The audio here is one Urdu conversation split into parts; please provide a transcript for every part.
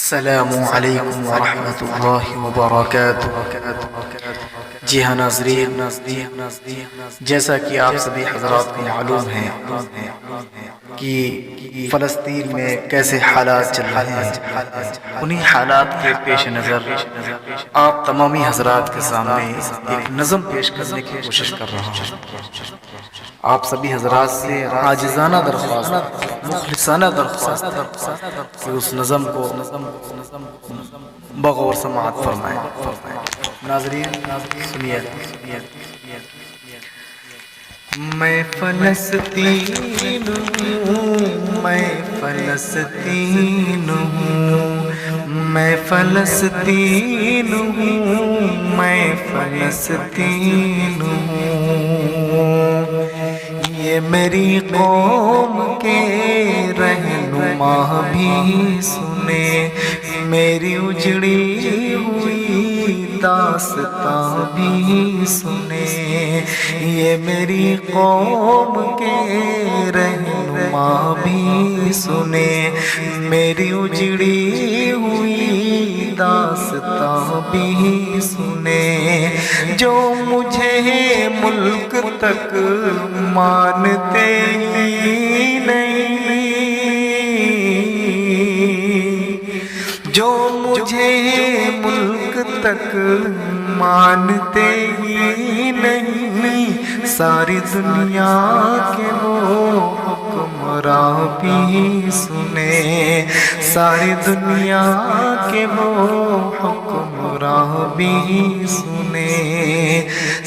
السلام علیکم ورحمۃ اللہ وبرکاتہ۔ جی ہاں ناظرین، جیسا کہ آپ سبھی حضرات کو معلوم ہے کہ فلسطین میں کیسے حالات چل رہے ہیں، انہی حالات کے پیش نظر آپ تمامی حضرات کے سامنے ایک نظم پیش کرنے کی کوشش کر رہا ہوں۔ آپ سبھی حضرات سے عاجزانہ درخواست، مخلصانہ درخواست کہ اس نظم کو بغور سماعت فرمائیں۔ ناظرین سنیے۔ میں فلسطین ہوں، میں فلسطین ہوں، میں فلسطین ہوں، میں فلسطین ہوں۔ یہ میری قوم کے رہنما بھی سنے، میری اجڑی ہوئی داستاں بھی سنے۔ یہ میری قوم کے رہنما بھی سنے، میری اجڑی ہوئی داستاں بھی سنے۔ جو مجھے ملک تک مانتے ہی نہیں، جو مجھے ملک تک مانتے ہی نہیں، ساری دنیا کے وہ حکمراں بھی سنے، ساری دنیا کے وہ حکمراں بھی سنے۔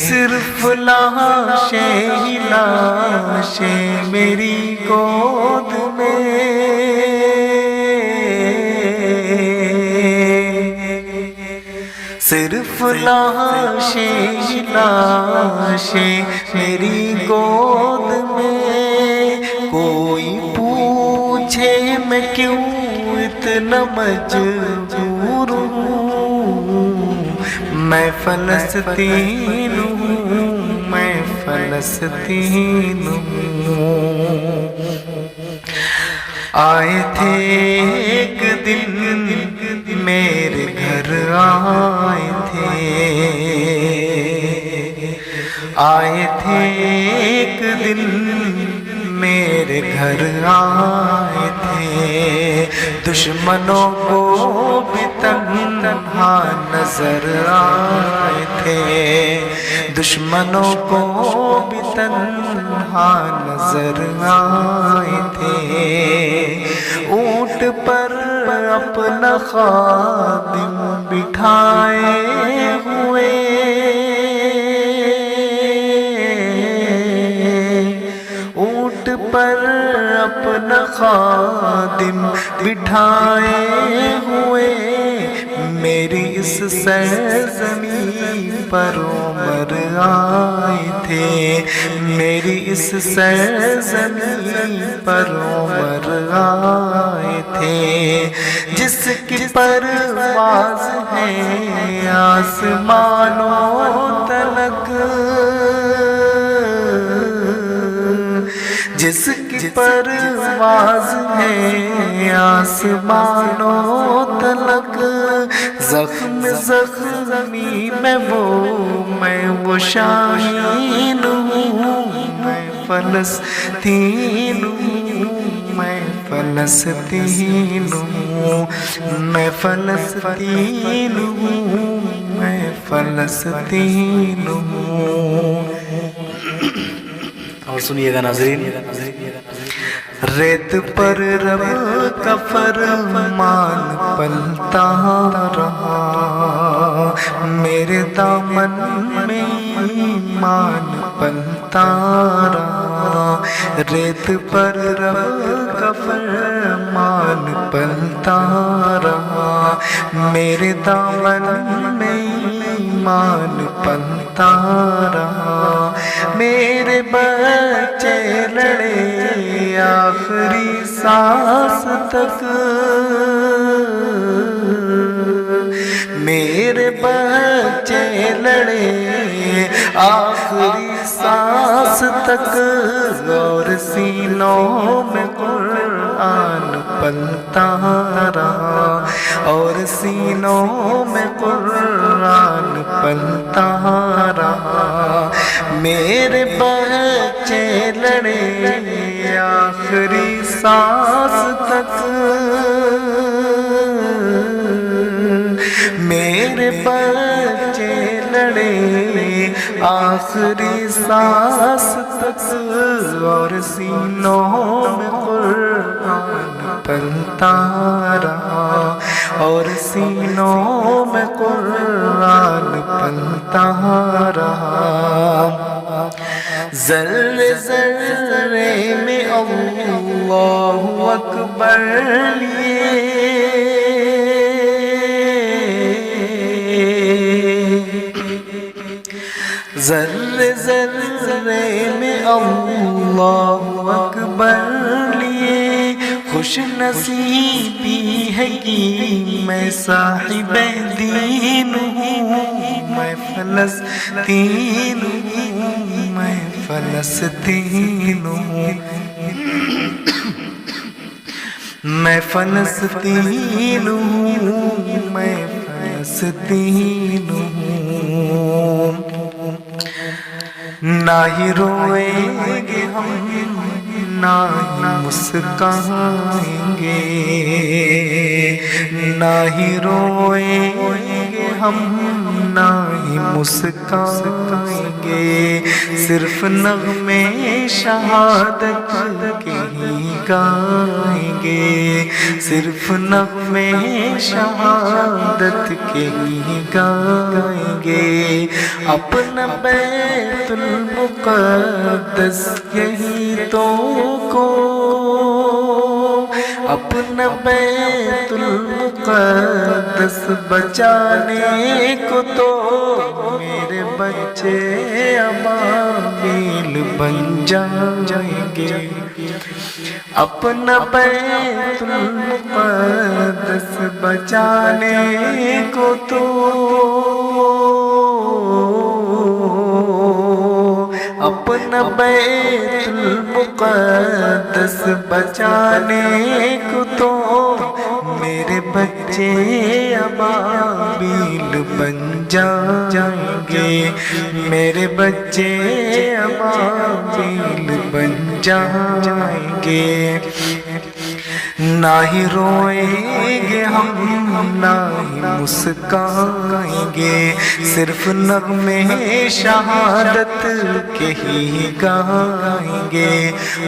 صرف لاشیں ہی لاشیں میری گود میں، صرف لاشیں ہی لاشیں میری گود میں۔ کوئی پوچھے میں کیوں اتنا مجبور ہوں، میں فلسطین ہوں، میں فلسطین ہوں۔ آئے تھے ایک دن میرے گھر، آئے تھے، آئے تھے ایک دن میرے گھر، آئے تھے۔ دشمنوں کو بھی تنہا نظر آئے تھے، دشمنوں کو بھی تنہا نظر آئے تھے۔ اونٹ پر اپنا خادم بٹھائے ہوئے، اونٹ پر اپنا خادم بٹھائے ہوئے، میری اس سرزمین پر عمر آئے تھے، میری اس سرزمین پر عمر آئے تھے۔ جس کی پرواز ہے آسمانوں تلک، جس کی پرواز ہے آسمانوں تلک، زخم زخمی میں وہ شاہین ہوں، میں فلسطین ہوں، میں فلسطین ہوں، میں فلسطین ہوں، میں فلسطین ہوں۔ اور سنیے گا ناظرین۔ ریت پر رب کا فرمان پلتا رہا، میرے دامن میں ایمان پلتا رہا۔ ریت پر رب کا فرمان پلتا رہا، میرے دامن میں ایمان پلتا رہا۔ میرے بچے لڑے آخری سانس تک، میرے بچے لڑے آخری سانس تک، اور سینوں میں قرآن پلتا رہا، اور سینوں میں قرآن پلتا رہا، میرے بچے لڑے آخری سانس تک، میرے بچے لڑے آخری سانس تک، اور سینوں میں قرآن پلتا رہا، اور سینوں میں قرآن پلتا رہا، ذرے ذرے میں اللہ اکبر لیے، ذرے ذرے میں اللہ اکبر لیے، خوش نصیبی ہے کہ میں صاحب دین ہوں، میں فلسطین ہوں، میں فلسطین ہوں، میں فلسطین ہوں، میں فلسطین ہوں، نہ ہی روئیں گے ہم نہ ہی مسکرائیں گے، نہ ہی روئیں گے ہم نہ ہی مسکرائیں گے، صرف نغمے شہادت کے ہی گائیں گے، صرف نغمے شہادت کے ہی گائیں گے، اپنا بیت المقدس یہی تو کو، اپنا بیت المقدس بچانے کو تو میرے بچے ابابیل بن جائیں گے، اپنا بیت المقدس بچانے کو تو اپنا بیت المقدس بچانے کو تو میرے بچے ابابیل بن جائیں گے، میرے بچے ابابیل بن جائیں گے، نہ ہی روئیں گے ہم نہ ہی مسکرائیں گے، صرف نغمے شہادت کے ہی گائیں گے،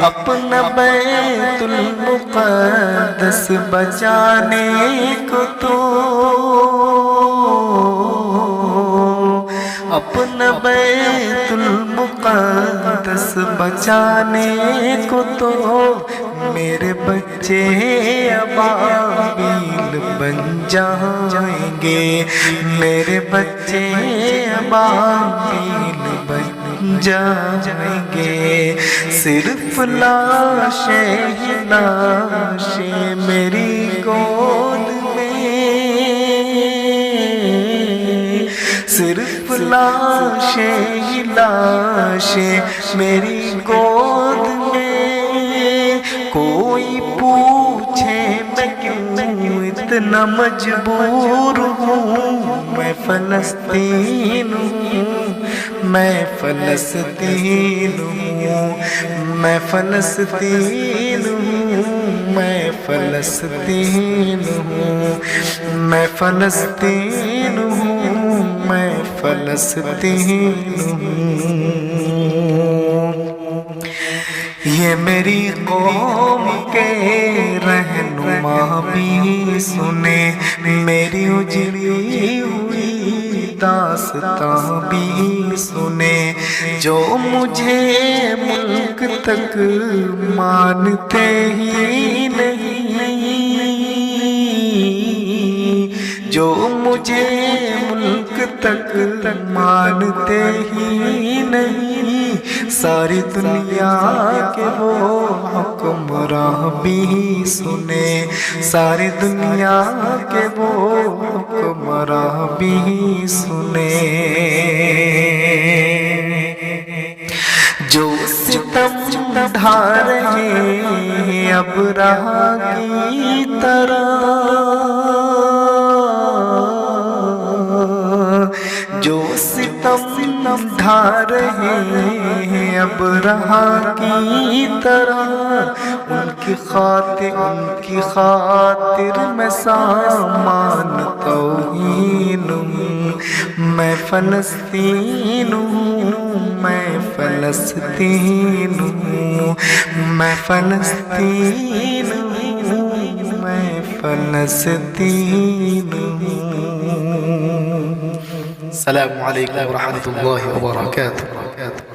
اپنا بیت المقدس بچانے کو تو اپنا بیت المقدس بچانے کو تو میرے بچے ابابیل بن جائیں گے، میرے بچے ابابیل بن جائیں گے، صرف لاشیں ہی لاشیں میری گود میں، صرف لاشیں ہی لاشیں میری گود میں، کوئی پوچھے میں کیوں اتنا مجبور ہوں، میں فلسطین ہوں، میں فلسطین ہوں، میں فلسطین ہوں، میں فلسطین ہوں، میں فلسطین ہوں، میں فلسطین ہوں، یہ میری قوم کے رہنما بھی سنے، میری اجڑی ہوئی داستاں بھی سنے، جو مجھے ملک تک مانتے ہی نہیں، جو مجھے ملک تک مانتے ہی نہیں، ساری دنیا کے وہ حکمراں بھی سنے، ساری دنیا کے وہ حکمراں بھی سنے، جو ستم ڈھا رہے اب راہ کی طرح، رہا کی طرح ان کی خاطر میں سامان توہین ہوں، میں فلسطین ہوں، میں فلسطین ہوں، میں فلسطین ہوں، میں فلسطین ہوں۔ السلام علیکم ورحمۃ اللہ وبرکاتہ۔